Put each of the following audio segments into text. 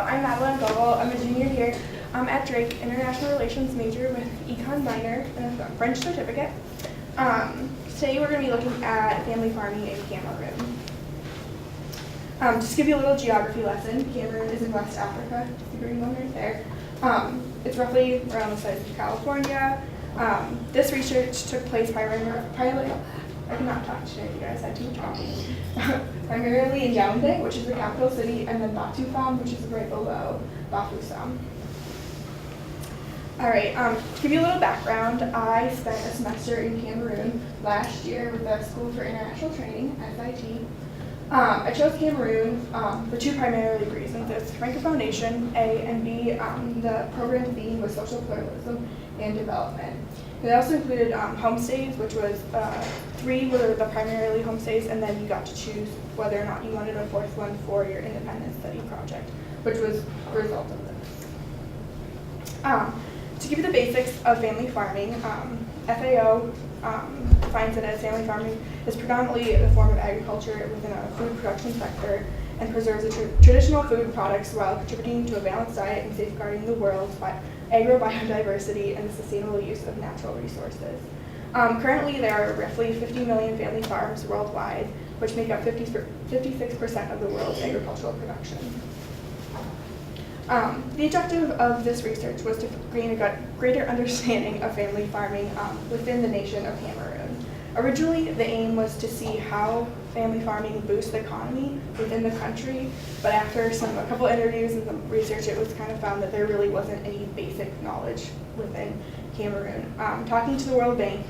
I'm Madeline Goebel. I'm a junior here at Drake, International Relations major with Econ minor and a French certificate. Today we're going to be looking at family farming in Cameroon. Just to give you a little geography lesson, Cameroon is in West Africa, the green one right there. It's roughly around the size of California. This research took place primarily, I cannot talk today, you guys had too much coffee. Primarily in Yaoundé, which is the capital city, and then Batoufam, which is right below Bafoussam. All right, to give you a little background, I spent a semester in Cameroon last year with the School for International Training, SIT. I chose Cameroon for two primary reasons. It's Francophone nation, A, and B, the program theme was social pluralism and development. It also included homestays, which was 3 were the primarily homestays, and then you got to choose whether or not you wanted a 4th one for your independent study project, which was the result of this. To give you the basics of family farming, FAO defines it as family farming is predominantly a form of agriculture within a food production sector and preserves the traditional food products while contributing to a balanced diet and safeguarding the world's agrobiodiversity and the sustainable use of natural resources. Currently, there are roughly 50 million family farms worldwide, which make up 56% of the world's agricultural production. The objective of this research was to gain a greater understanding of family farming within the nation of Cameroon. Originally, the aim was to see how family farming boosts the economy within the country, but after a couple interviews and some research, it was kind of found that there really wasn't any basic knowledge within Cameroon. Talking to the World Bank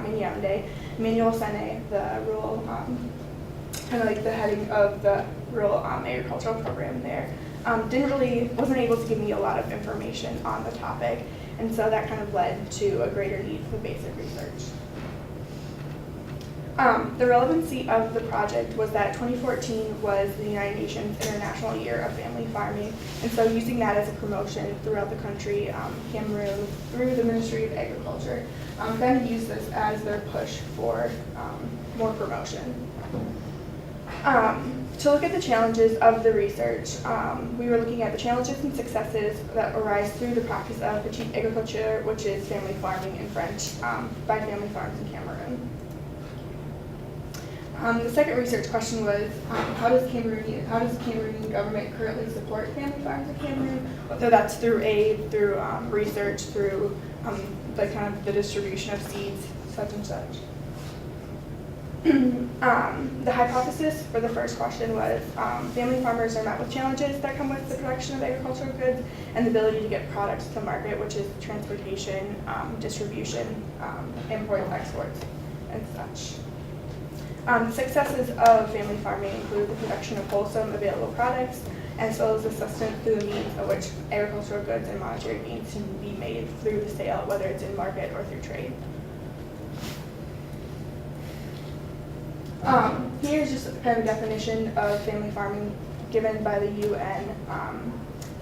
in Yaoundé, Emmanuel Sene, the rural, kind of like the heading of the rural agricultural program there, wasn't able to give me a lot of information on the topic, and so that kind of led to a greater need for basic research. The relevancy of the project was that 2014 was the United Nations International Year of Family Farming, and so using that as a promotion throughout the country, Cameroon, through the Ministry of Agriculture, kind of used this as their push for more promotion. To look at the challenges of the research, we were looking at the challenges and successes that arise through the practice of petite agriculture, which is family farming in French, by family farms in Cameroon. The second research question was, how does the Cameroonian government currently support family farms in Cameroon? Whether that's through aid, through research, through the distribution of seeds, such and such. The hypothesis for the first question was family farmers are met with challenges that come with the production of agricultural goods and the ability to get products to market, which is transportation, distribution, imports, exports, and such. The successes of family farming include the production of wholesome, available products, as well as the sustenance through the means of which agricultural goods and monetary gains can be made through the sale, whether it's in market or through trade. Here's just a kind of definition of family farming given by the UN.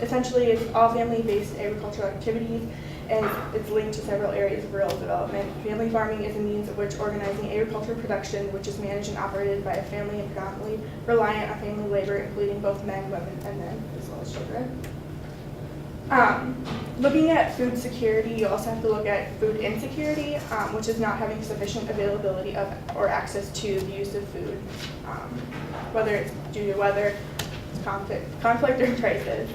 Essentially, it's all family-based agricultural activities, and it's linked to several areas of rural development. Family farming is a means of which organizing agricultural production, which is managed and operated by a family and predominantly reliant on family labor, including both men, women, and men, as well as children. Looking at food security, you also have to look at food insecurity, which is not having sufficient availability of or access to the use of food, whether it's due to weather, conflict, or prices.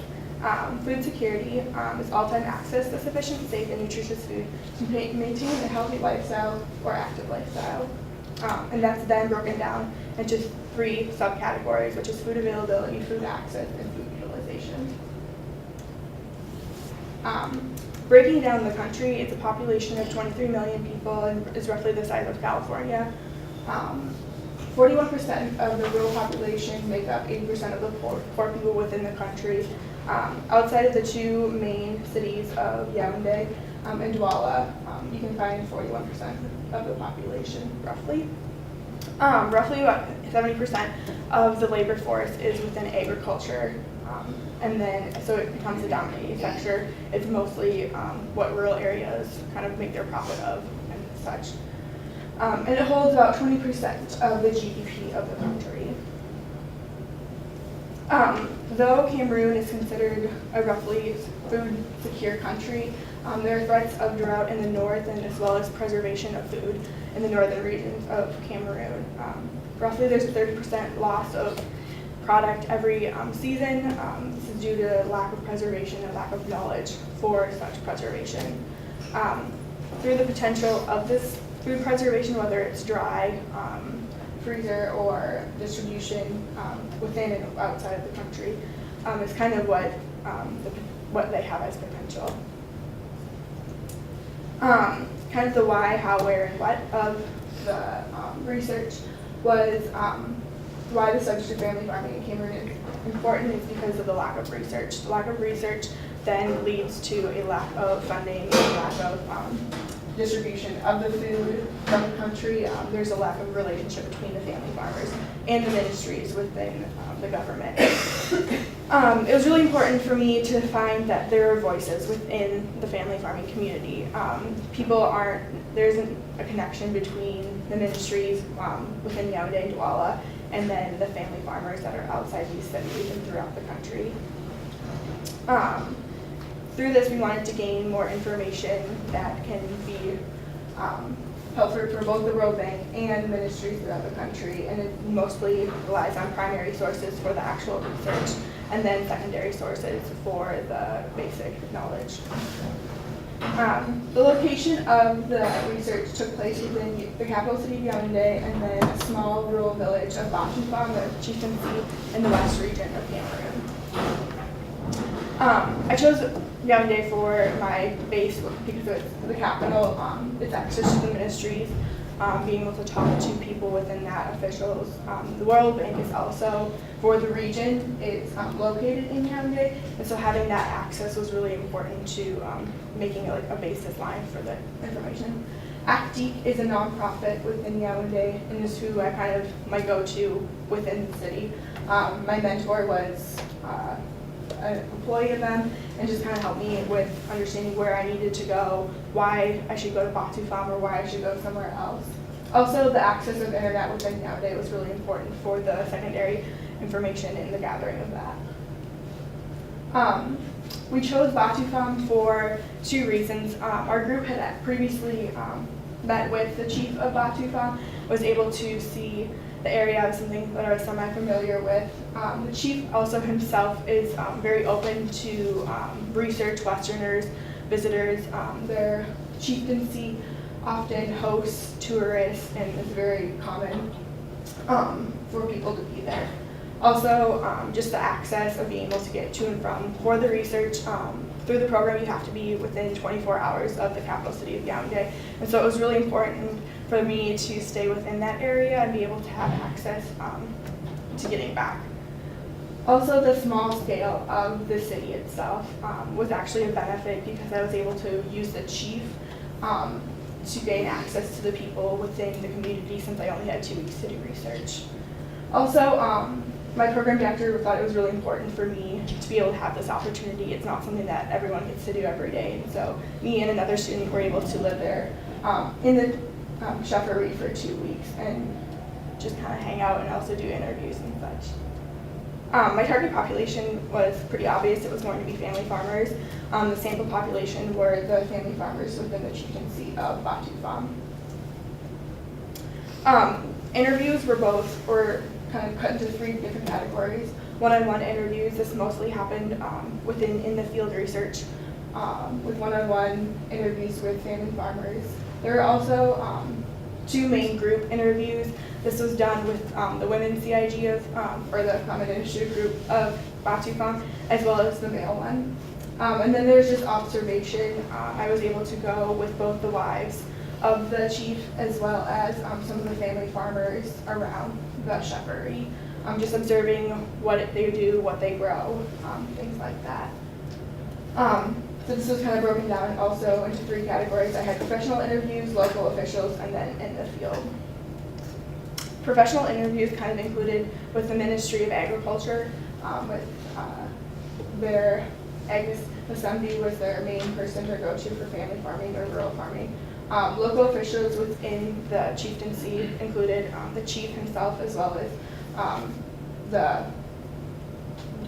Food security is all-time access to sufficient, safe, and nutritious food to maintain a healthy lifestyle or active lifestyle. And that's then broken down into 3 subcategories, which is food availability, food access, and food utilization. Breaking down the country, it's a population of 23 million people and is roughly the size of California. 41% of the rural population make up 80% of the poor people within the country. Outside of the 2 main cities of Yaoundé and Douala, you can find 41% of the population, roughly. Roughly about 70% of the labor force is within agriculture. And then, so it becomes a dominating sector. It's mostly what rural areas kind of make their profit of and such. And it holds about 20% of the GDP of the country. Though Cameroon is considered a roughly food secure country, there are threats of drought in the north and as well as preservation of food in the northern regions of Cameroon. Roughly there's 30% loss of product every season. This is due to lack of preservation and lack of knowledge for such preservation. Through the potential of this food preservation, whether it's dry, freezer, or distribution within and outside of the country, is kind of what they have as potential. Kind of the why, how, where, and what of the research was why the subject of family farming in Cameroon is important is because of the lack of research. The lack of research then leads to a lack of funding, a lack of distribution of the food from the country. There's a lack of relationship between the family farmers and the ministries within the government. It was really important for me to find that there are voices within the family farming community. There isn't a connection between the ministries within Yaoundé and Douala and then the family farmers that are outside these cities and throughout the country. Through this, we wanted to gain more information that can be helpful for both the World Bank and ministries throughout the country, and it mostly relies on primary sources for the actual research, and then secondary sources for the basic knowledge. The location of the research took place within the capital city of Yaoundé and then a small rural village of Batoufam, the chieftaincy in the west region of Cameroon. I chose Yaoundé for my base because it's the capital, it's access to the ministries, being able to talk to people within that, officials. The World Bank is also, for the region, it's located in Yaoundé, and so having that access was really important to making it like a basis line for the information. ACTIC is a nonprofit within Yaoundé, and is who I kind of my go-to within the city. My mentor was an employee of them and just kind of helped me with understanding where I needed to go, why I should go to Batoufam or why I should go somewhere else. Also, the access of internet within Yaoundé was really important for the secondary information and the gathering of that. We chose Batoufam for two reasons. Our group had previously met with the chief of Batoufam, was able to see the area of something that I was semi-familiar with. The chief also himself is very open to research, Westerners, visitors. Their chieftaincy often hosts tourists, and it's very common for people to be there. Also, just the access of being able to get to and from. For the research, through the program, you have to be within 24 hours of the capital city of Yaoundé. And so it was really important for me to stay within that area and be able to have access to getting back. Also, the small scale of the city itself was actually a benefit because I was able to use the chief to gain access to the people within the community since I only had 2 weeks to do research. Also, my program director thought it was really important for me to be able to have this opportunity. It's not something that everyone gets to do every day. And so me and another student were able to live there in the cheffery for 2 weeks and just kind of hang out and also do interviews and such. My target population was pretty obvious. It was going to be family farmers. The sample population were the family farmers within the chieftaincy of Batoufam. Interviews were kind of cut into 3 different categories. One-on-one interviews. This mostly happened in the field research with one-on-one interviews with family farmers. There were also 2 main group interviews. This was done with the women's CIG or the Common Initiative group of Batoufam, as well as the male one. And then there's just observation. I was able to go with both the wives of the chief as well as some of the family farmers around the cheffery, just observing what they do, what they grow, things like that. So this was kind of broken down also into 3 categories. I had professional interviews, local officials, and then in the field. Professional interviews kind of included with the Ministry of Agriculture, with their Agnes Masambi was their main person to go to for family farming or rural farming. Local officials within the chieftaincy included the chief himself as well as the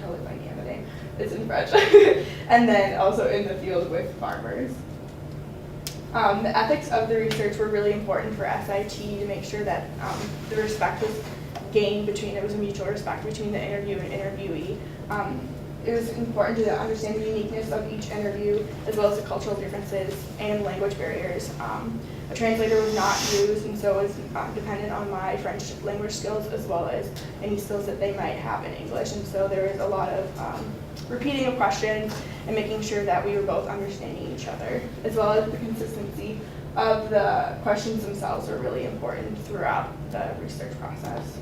totally blanking on the name. It's in French. And then also in the field with farmers. The ethics of the research were really important for SIT to make sure that the respect was gained between, it was a mutual respect between the interview and interviewee. It was important to understand the uniqueness of each interview, as well as the cultural differences and language barriers. A translator was not used, and so it was dependent on my French language skills, as well as any skills that they might have in English. And so there was a lot of repeating of questions and making sure that we were both understanding each other, as well as the consistency of the questions themselves were really important throughout the research process.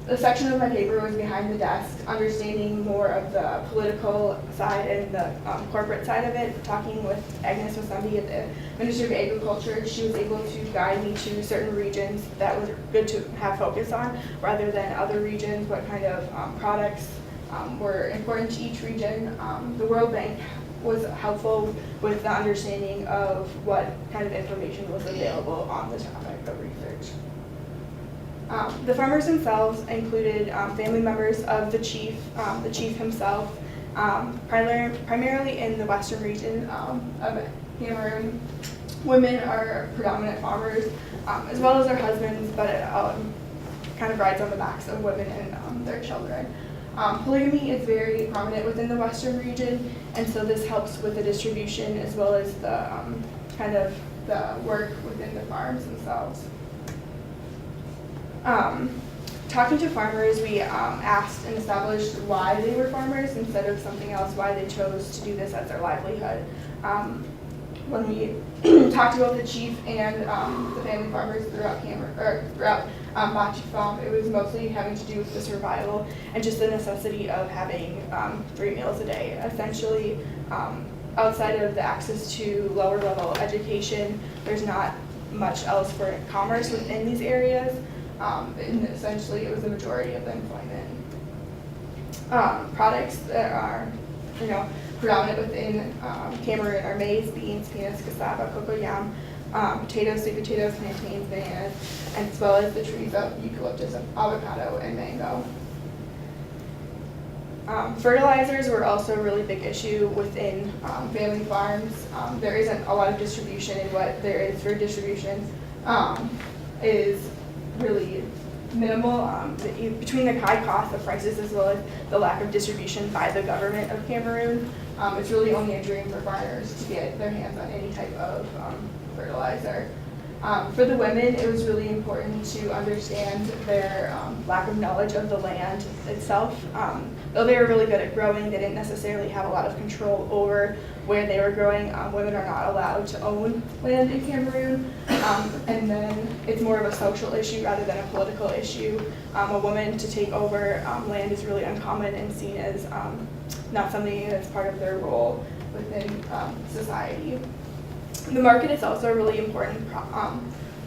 The section of my paper was behind the desk, understanding more of the political side and the corporate side of it. Talking with Agnes Wasambi at the Ministry of Agriculture, she was able to guide me to certain regions that was good to have focus on, rather than other regions, what kind of products were important to each region. The World Bank was helpful with the understanding of what kind of information was available on the topic of research. The farmers themselves included family members of the chief himself, primarily in the western region of Cameroon. Women are predominant farmers, as well as their husbands, but it kind of rides on the backs of women and their children. Polygamy is very prominent within the western region, and so this helps with the distribution as well as the kind of the work within the farms themselves. Talking to farmers, we asked and established why they were farmers instead of something else, why they chose to do this as their livelihood. When we talked about the chief and the family farmers throughout Batifam, it was mostly having to do with the survival and just the necessity of having 3 meals a day. Essentially, outside of the access to lower level education, there's not much else for commerce within these areas. And essentially, it was the majority of the employment. Products that are, predominant within Cameroon are maize, beans, peanuts, cassava, cocoa, yam, potatoes, sweet potatoes, plantains, bananas, as well as the trees of eucalyptus, avocado, and mango. Fertilizers were also a really big issue within family farms. There isn't a lot of distribution, and what there is for distribution is really minimal between the high cost of prices as well as the lack of distribution by the government of Cameroon. It's really only a dream for farmers to get their hands on any type of fertilizer. For the women, it was really important to understand their lack of knowledge of the land itself. Though they were really good at growing, they didn't necessarily have a lot of control over where they were growing. Women are not allowed to own land in Cameroon. And then it's more of a social issue rather than a political issue. A woman to take over land is really uncommon and seen as not something that's part of their role within society. The market is also a really important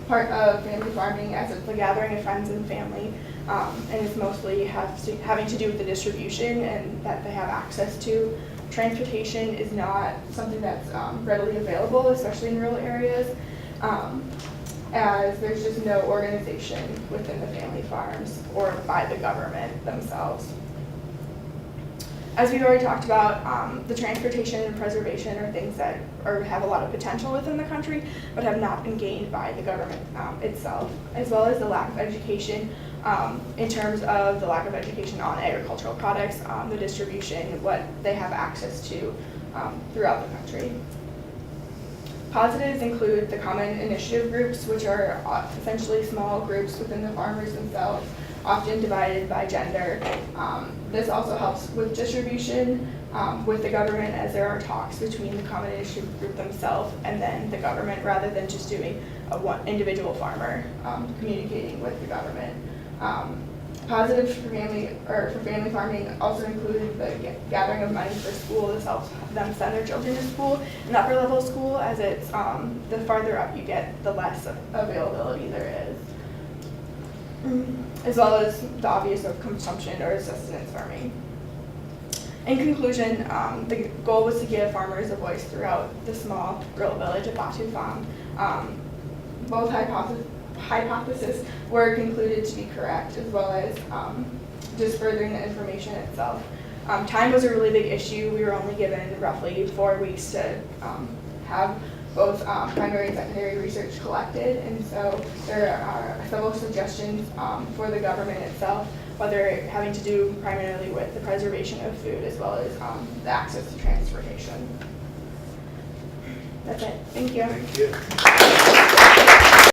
part of family farming, as it's the gathering of friends and family, and it's mostly having to do with the distribution and that they have access to. Transportation is not something that's readily available, especially in rural areas, as there's just no organization within the family farms or by the government themselves. As we've already talked about, the transportation and preservation are things that have a lot of potential within the country, but have not been gained by the government itself, as well as the lack of education in terms of the lack of education on agricultural products, the distribution, what they have access to throughout the country. Positives include the common initiative groups, which are essentially small groups within the farmers themselves, often divided by gender. This also helps with distribution with the government, as there are talks between the common initiative group themselves and then the government, rather than just doing one individual farmer communicating with the government. Positives for family farming also include the gathering of money for school. This helps them send their children to school, an upper level school, as it's the farther up you get, the less availability there is. As well as the obvious of consumption or sustenance farming. In conclusion, the goal was to give farmers a voice throughout the small rural village of Batifam. Both hypotheses were concluded to be correct, as well as just furthering the information itself. Time was a really big issue. We were only given roughly 4 weeks to have both primary and secondary research collected, and so there are several suggestions for the government itself, whether having to do primarily with the preservation of food as well as the access to transportation. That's it. Thank you. Thank you.